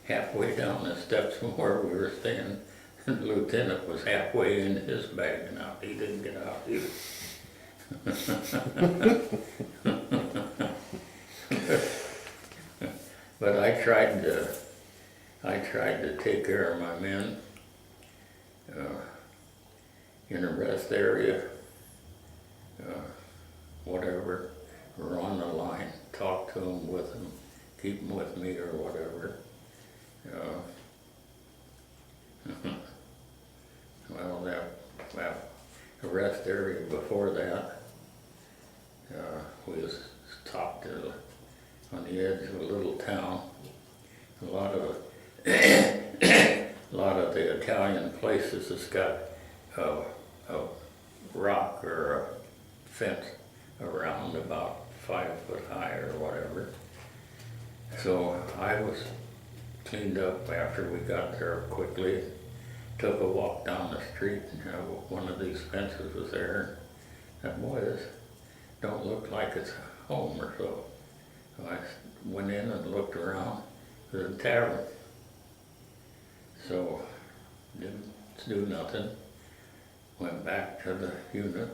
halfway down the steps from where we were staying. The lieutenant was halfway in his bag and out. He didn't get out either. But I tried to take care of my men in a rest area, whatever, or on the line, talk to them, with them, keep them with me or whatever. Well, that rest area before that, we was stopped on the edge of a little town. A lot of the Italian places has got a rock or a fence around about 5 foot high or whatever. So I was cleaned up after we got there quickly. Took a walk down the street, and one of these fences was there. And boy, this don't look like it's a home or so. So I went in and looked around. There's a tavern. So didn't do nothing. Went back to the unit.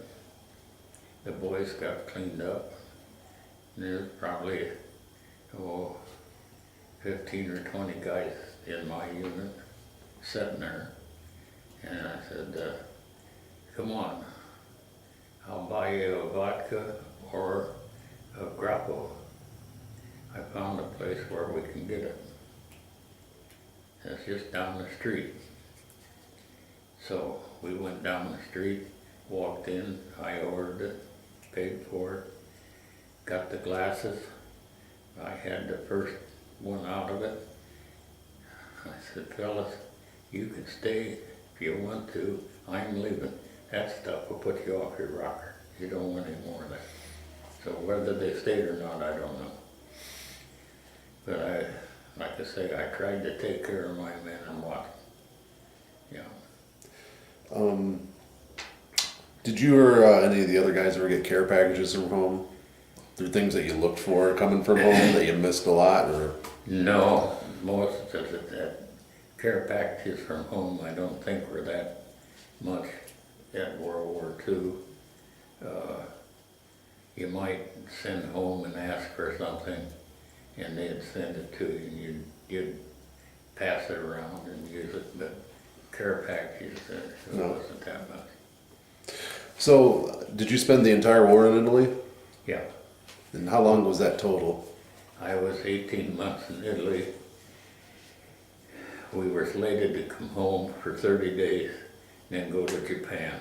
The boys got cleaned up. And there's probably 15 or 20 guys in my unit sitting there. And I said, come on, I'll buy you a vodka or a grappo. I found a place where we can get it. It's just down the street. So we went down the street, walked in, I ordered it, paid for it, got the glasses. I had the first one out of it. I said, fellas, you can stay if you want to. I'm leaving. That stuff will put you off your rocker. You don't want any more of that. So whether they stayed or not, I don't know. But like I say, I tried to take care of my men and watch them. Did you or any of the other guys ever get care packages from home? There things that you looked for coming from home that you missed a lot, or? No, most of the care packages from home I don't think were that much at World War II. You might send home and ask for something, and they'd send it to you, and you'd pass it around and use it, but care packages, it wasn't that much. So, did you spend the entire war in Italy? Yeah. And how long was that total? I was 18 months in Italy. We were slated to come home for 30 days, then go to Japan.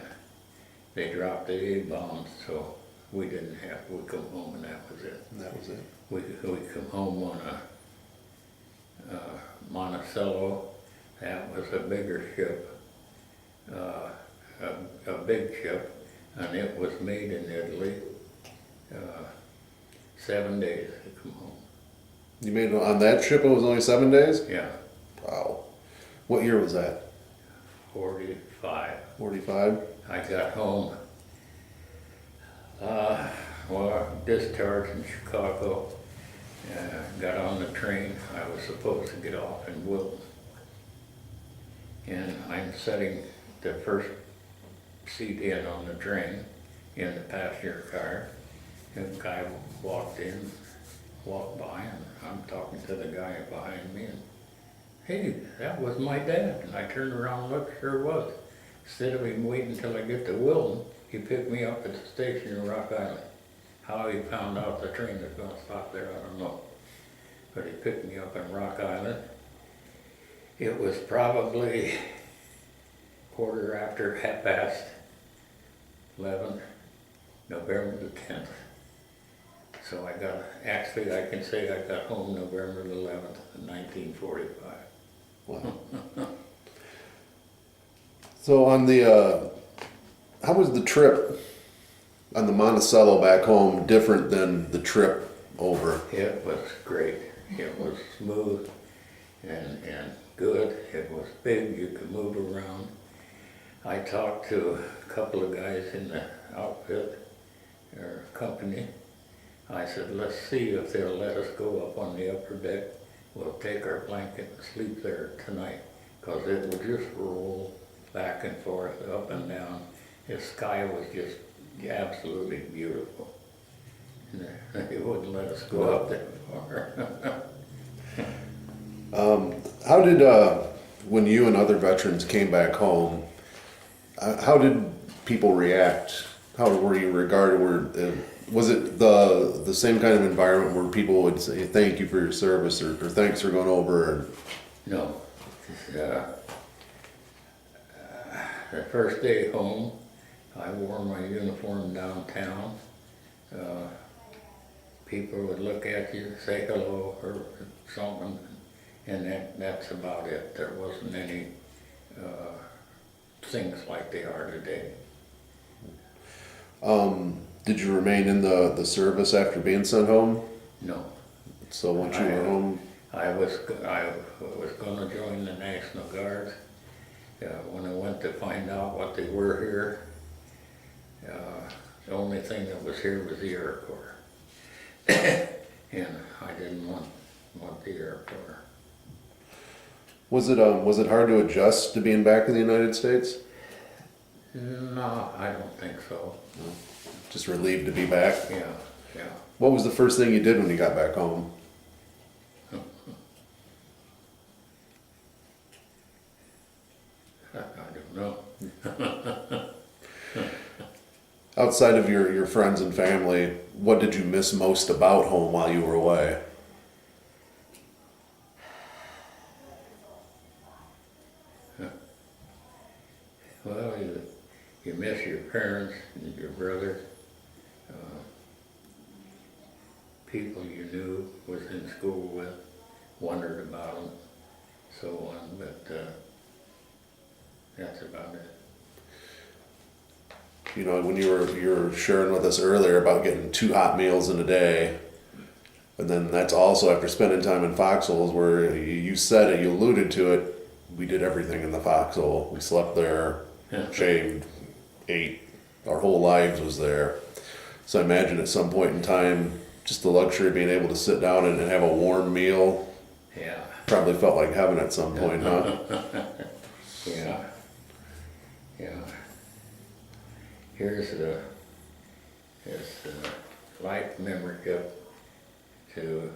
They dropped the A-bombs, so we didn't have, we come home and that was it. And that was it. We come home on a Monticello. That was a bigger ship, a big ship, and it was made in Italy. 7 days to come home. You made it on that ship, it was only 7 days? Yeah. Wow. What year was that? 45. 45? I got home, discharged in Chicago, got on the train. I was supposed to get off in Wilton. And I'm sitting the first seat in on the train in the passenger car. And a guy walked by, and I'm talking to the guy behind me, and hey, that was my dad. And I turned around and looked, sure was. Instead of him waiting until I get to Wilton, he picked me up at the station in Rock Island. How he found out the train was going to stop there, I don't know. But he picked me up in Rock Island. It was probably 11:15, November the 10th. So I can say I got home November the 11th, 1945. Wow. So on the, how was the trip on the Monticello back home different than the trip over? It was great. It was smooth and good. It was big. You could move around. I talked to a couple of guys in the outfit or company. I said, let's see if they'll let us go up on the upper deck we'll take our blanket and sleep there tonight, 'cause it would just roll back and forth, up and down. The sky was just absolutely beautiful. And they wouldn't let us go up that far. How did, when you and other veterans came back home, how did people react? How were you regarded? Was it the same kind of environment where people would say thank you for your service or thanks for going over? No. The first day home, I wore my uniform downtown. People would look at you, say hello or something, and that's about it. There wasn't any things like they are today. Did you remain in the service after being sent home? No. So once you were home, I was going to join the National Guard. When I went to find out what they were here, the only thing that was here was the Air Corps. And I didn't want the Air Corps. was it hard to adjust to being back in the United States? No, I don't think so. Just relieved to be back? Yeah, yeah. What was the first thing you did when you got back home? I don't know. Outside of your friends and family, what did you miss most about home while you were away? Well, you miss your parents and your brother, people you knew, was in school with, wondered about them, so on, but that's about it. You know, when you were sharing with us earlier about getting 2 hot meals in a day, and then that's also after spending time in foxholes where you said it, you alluded to it, we did everything in the foxhole. We slept there, shaved, ate, our whole lives was there. So I imagine at some point in time, just the luxury of being able to sit down and have a warm meal Yeah. probably felt like heaven at some point, huh? Yeah. Yeah. Here's life membership to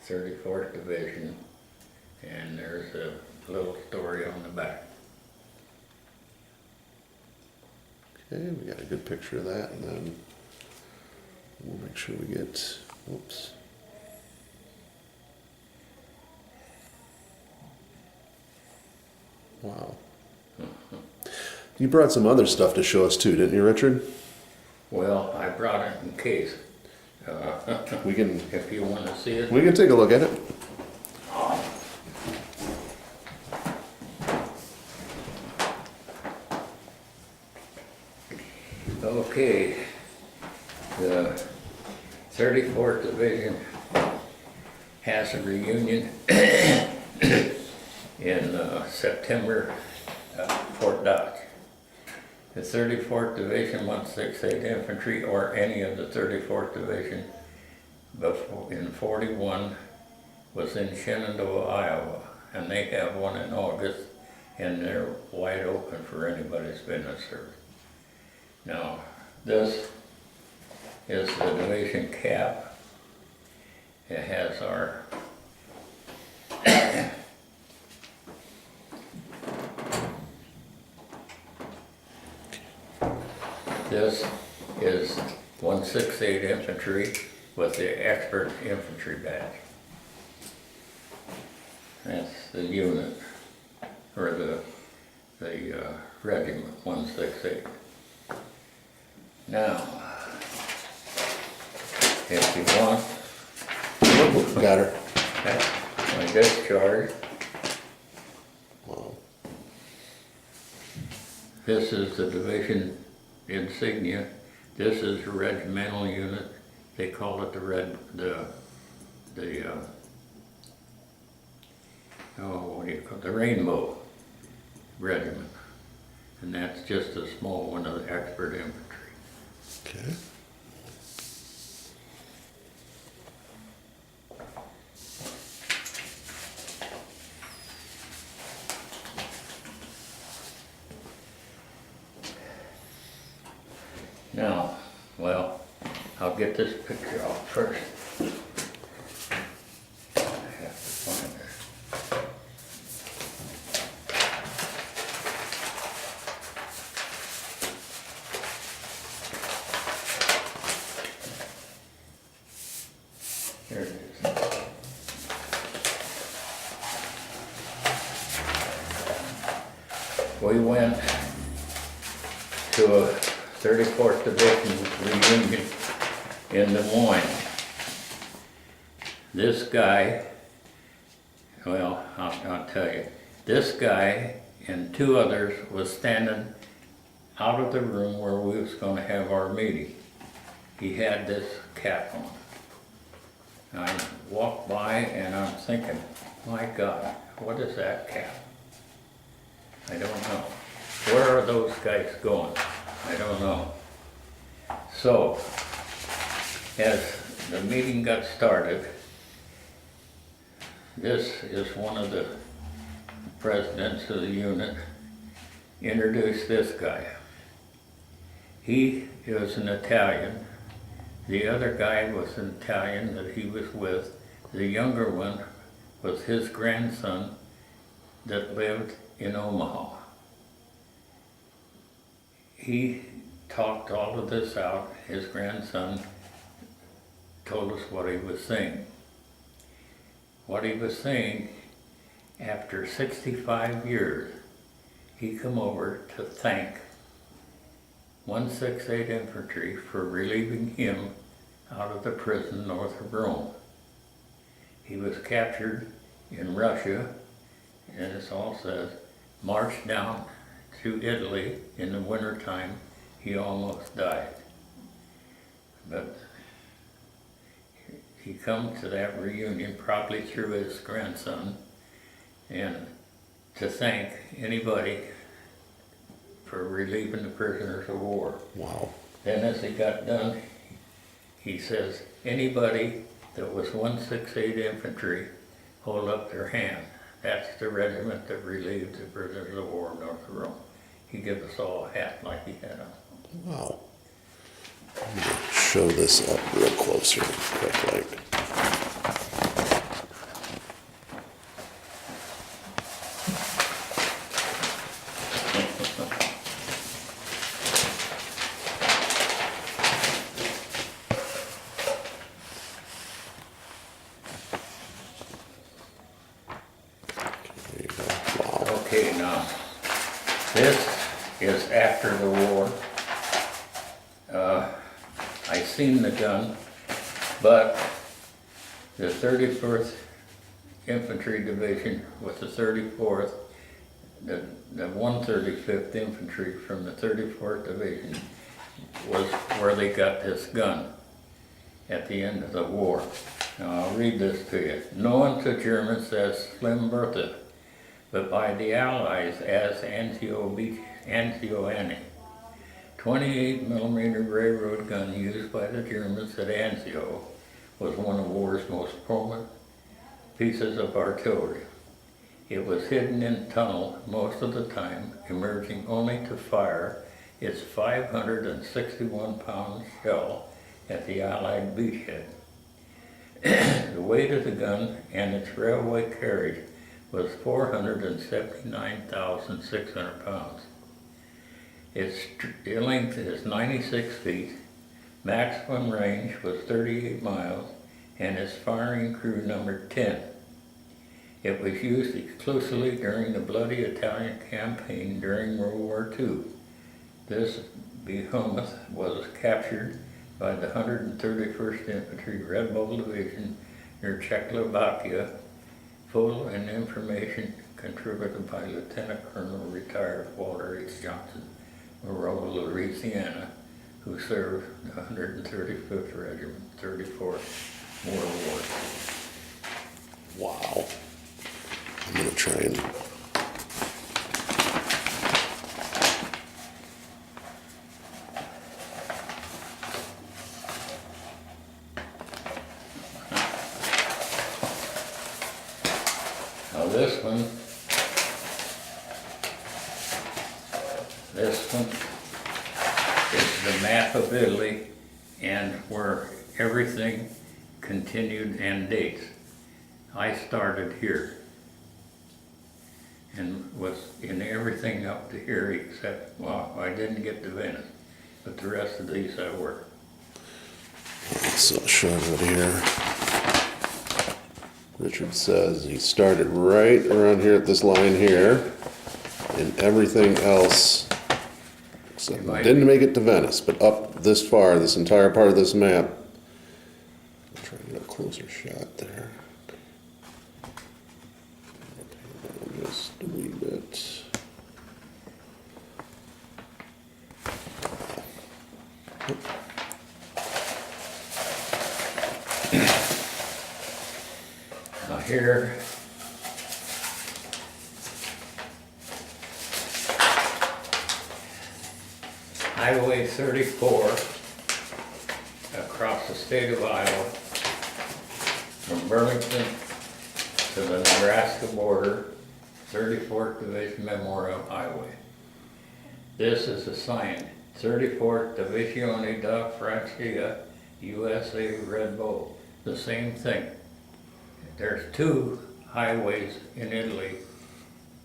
34th Division, and there's a little story on the back. Okay, we got a good picture of that, and then we'll make sure we get, oops. Wow. You brought some other stuff to show us too, didn't you, Richard? Well, I brought it in case, We can if you want to see it. we can take a look at it. Okay, the 34th Division has a reunion in September at Fort Dodge. The 34th Division, 168 Infantry, or any of the 34th Division before, in 41 was in Shenandoah, Iowa, and they have one in August, and they're wide open for anybody that's been in service. Now, this is the division cap. It has our this is 168 Infantry with the Expert Infantry badge. That's the unit, or the regiment, 168. Now, if you want, Got her. that's my discharge. Wow. This is the division insignia. This is the regimental unit. They call it the Rainbow Regiment. And that's just a small one of the expert infantry. Okay. Now, well, I'll get this picture off first. I have to find it. Here it is. We went to a 34th Division reunion in Des Moines. This guy, well, I'll tell you, this guy and two others was standing out of the room where we was going to have our meeting. He had this cap on. I walked by and I'm thinking, my God, what is that cap? I don't know. Where are those guys going? I don't know. So, as the meeting got started, this is one of the presidents of the unit, introduced this guy. He is an Italian. The other guy was an Italian that he was with. The younger one was his grandson that lived in Omaha. He talked all of this out. His grandson told us what he was saying. What he was saying, after 65 years, he come over to thank 168 Infantry for relieving him out of the prison north of Rome. He was captured in Russia, and it all says, marched down to Italy in the wintertime. He almost died. But he come to that reunion probably through his grandson, and to thank anybody for relieving the prisoners of war. Wow. Then as he got done, he says, anybody that was 168 Infantry, hold up their hand. That's the regiment that relieved the prisoners of war north of Rome. He gave us all a hat like he had on. Wow. I'm gonna show this up real close here, quick like. There you go. Wow. Okay, now, this is after the war. I seen the gun, but the 31st Infantry Division with the 34th, the 135th Infantry from the 34th Division was where they got this gun at the end of the war. Now I'll read this to you. Known to Germans as Slim Bertha, but by the Allies as Anzio Annie. 28mm railroad gun used by the Germans at Anzio was one of war's most prominent pieces of artillery. It was hidden in tunnel most of the time, emerging only to fire its 561-pound shell at the Allied beachhead. The weight of the gun and its railway carriage was 479,600 pounds. Its length is 96 feet, maximum range was 38 miles, and its firing crew numbered 10. It was used exclusively during the bloody Italian campaign during World War II. This behemoth was captured by the 131st Infantry Red Bull Division near Czechoslovakia. Full and information contributed by Lieutenant Colonel retired Walter H. Johnson, Monroe, Louisiana, who served the 135th Regiment, 34th World War. Wow. I'm gonna try and. Now this one, is the map of Italy and where everything continued and dates. I started here and was in everything up to here except, well, I didn't get to Venice, but the rest of these I were. So show it here. Richard says he started right around here at this line here, and everything else, except didn't make it to Venice, but up this far, this entire part of this map. I'll try to get a closer shot there. Just a wee bit. Now here, Highway 34 across the state of Iowa from Burlington to the Nebraska border, 34th Division Memorial Highway. This is a sign, 34th Divisione da Francia, USA Red Bull. The same thing. There's two highways in Italy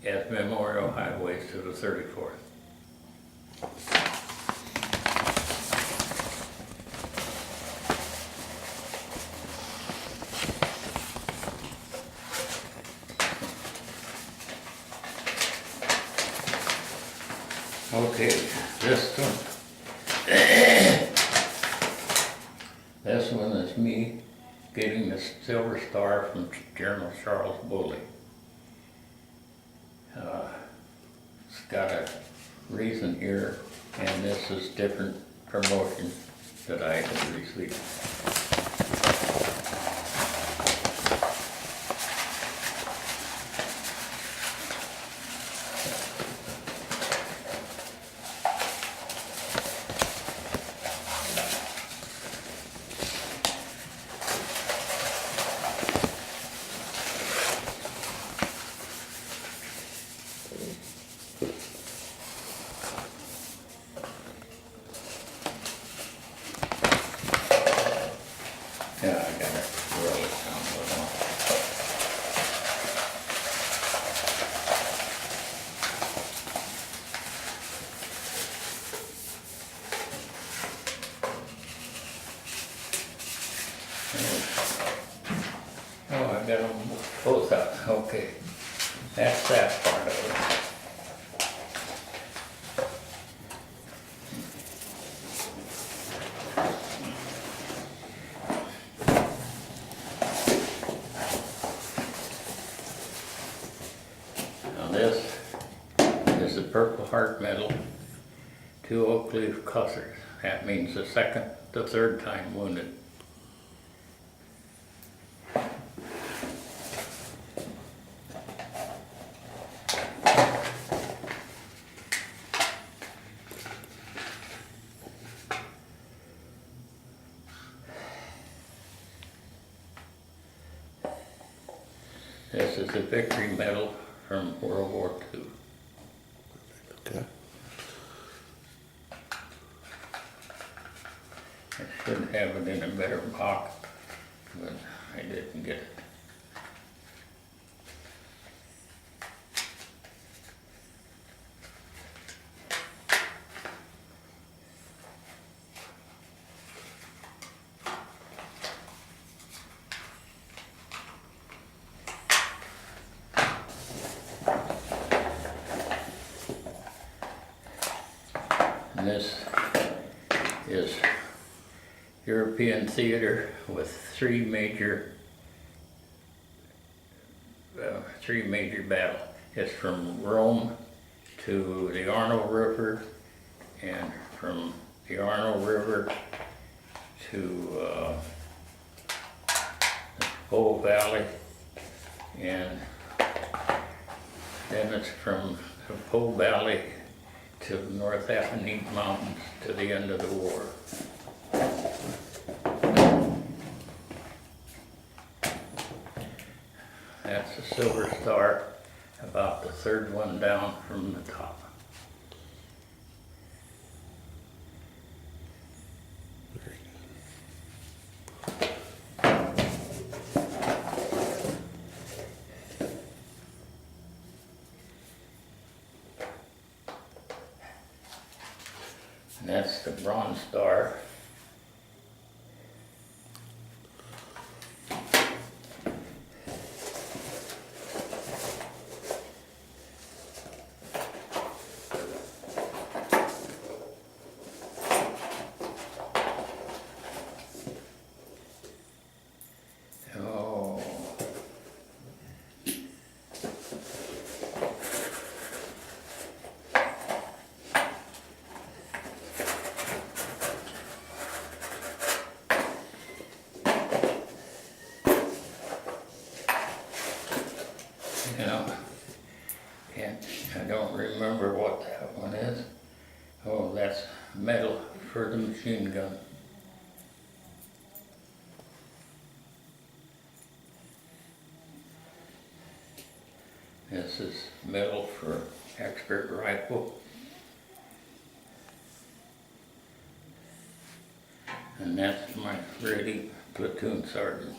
as memorial highways to the 34th. Okay, this one. This one is me getting the Silver Star from General Charles Bully. It's got a reason here, and this is different promotion that I have received. Yeah, I got it really down a little. Oh, I got them both up, okay. That's that part of it. This is the Purple Heart Medal, 2 oak leaf clusters. That means the second, the third time wounded. This is the Victory Medal from World War II. Okay. I should have it in a better box, but I didn't get it. And this is European theater with three major battles. It's from Rome to the Arno River, and from the Arno River to the Po Valley, and then it's from the Po Valley to the North Apennine Mountains to the end of the war. That's the Silver Star, about the third one down from the top. And that's the Bronze Star. Oh. You know, I don't remember what that one is. Oh, that's metal for the machine gun. This is metal for expert rifle. And that's my ready platoon sergeant.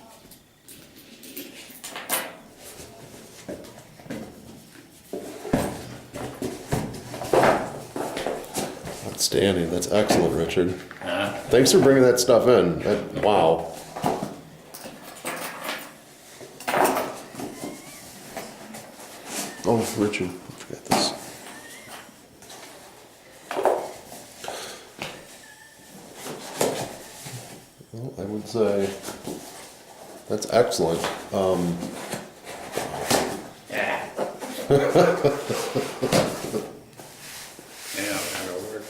Outstanding. That's excellent, Richard. Huh? Thanks for bringing that stuff in. Wow. Oh, Richard, I forgot this. Well, I would say that's excellent. Yeah. Yeah, that'll work.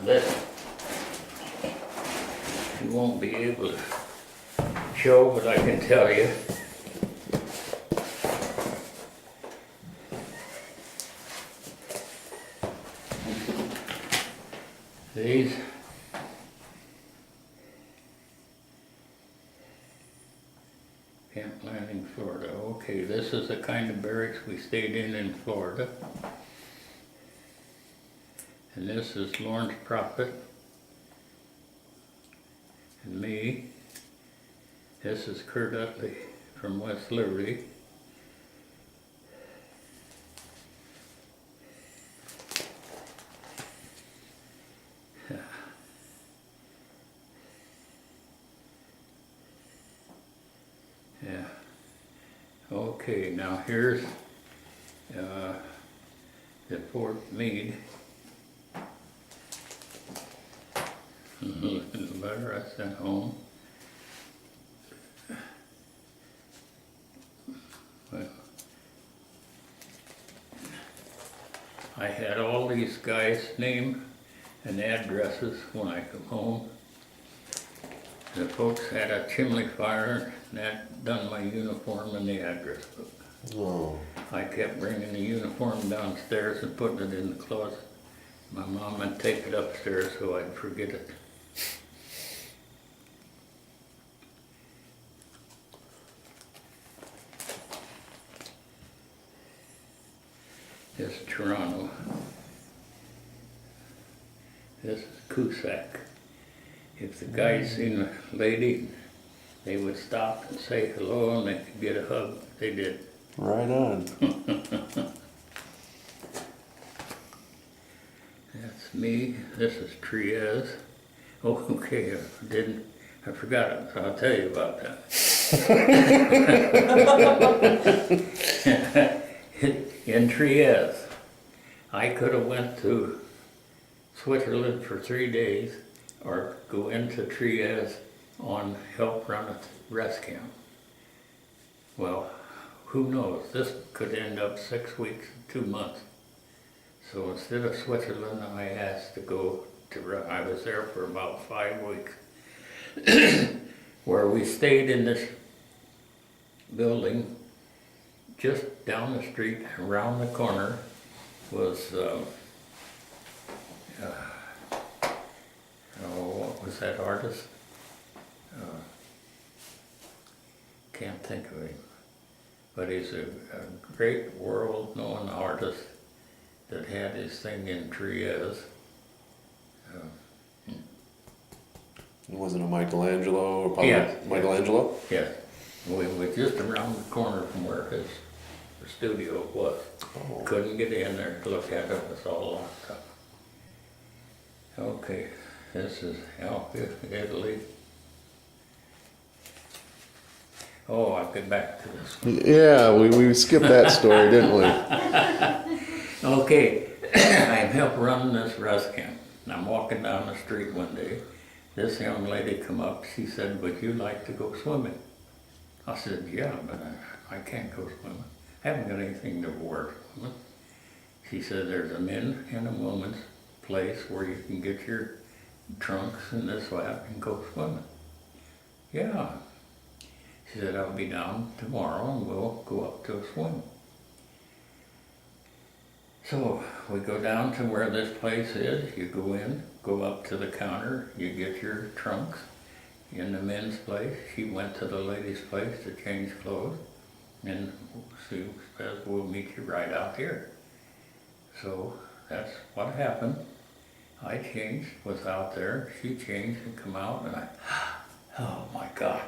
This, you won't be able to show, but I can tell you. These Camp Landing, Florida. Okay, this is the kind of barracks we stayed in Florida. And this is Lawrence Prophet and me. This is Kurt Utley from West Liberty. Yeah. Okay, now here's the Fort Meade. The letter I sent home. Well, I had all these guys' names and addresses when I come home. The folks had a chimney fire, and that done my uniform and the address book. Oh. I kept bringing the uniform downstairs and putting it in the closet. My mom would take it upstairs so I'd forget it. This is Toronto. This is Coosac. If the guys seen a lady, they would stop and say hello and they could get a hug. They did. Right on. That's me. This is Triez. Oh, okay, I forgot it, so I'll tell you about that. In Triez, I could have went to Switzerland for 3 days or go into Triez on help run a rest camp. Well, who knows? This could end up 6 weeks, 2 months. So instead of Switzerland, I asked to go to, I was there for about 5 weeks, where we stayed in this building. Just down the street, around the corner, was, what was that artist? Can't think of him. But he's a great world-known artist that had his thing in Triez. Wasn't it Michelangelo? Or Yeah. Michelangelo? Yes, we were just around the corner from where his studio was. Oh. Couldn't get in there to look at it, it was all locked up. Okay, this is Alpha, Italy. Oh, I'll get back to this one. Yeah, we skipped that story, didn't we? Okay, I'm help running this rest camp. And I'm walking down the street one day. This young lady come up, she said, would you like to go swimming? I said, yeah, but I can't go swimming. I haven't got anything to wear swimming. She said, there's a men and a woman's place where you can get your trunks and this lap and go swimming. Yeah. She said, I'll be down tomorrow and we'll go up to a swim. So we go down to where this place is. You go in, go up to the counter, you get your trunks in the men's place. She went to the ladies' place to change clothes, and she says, we'll meet you right out here. So that's what happened. I changed, was out there, she changed and come out, and oh my God,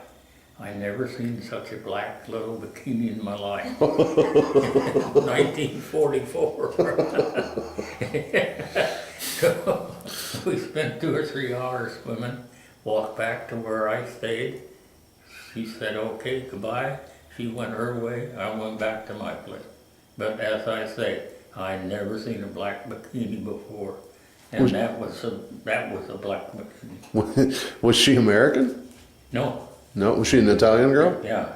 I never seen such a black little bikini in my life. 1944. So we spent 2 or 3 hours swimming, walked back to where I stayed. She said, okay, goodbye. She went her way, I went back to my place. But as I say, I never seen a black bikini before. And that was a black bikini. Was she American? No. No, was she an Italian girl? Yeah.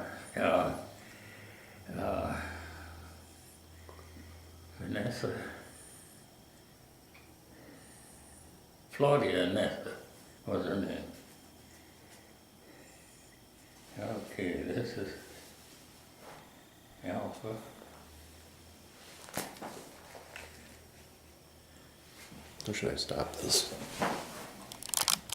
Vanessa. Claudia Nesta was her name. Okay, this is Alpha. Or should I stop this?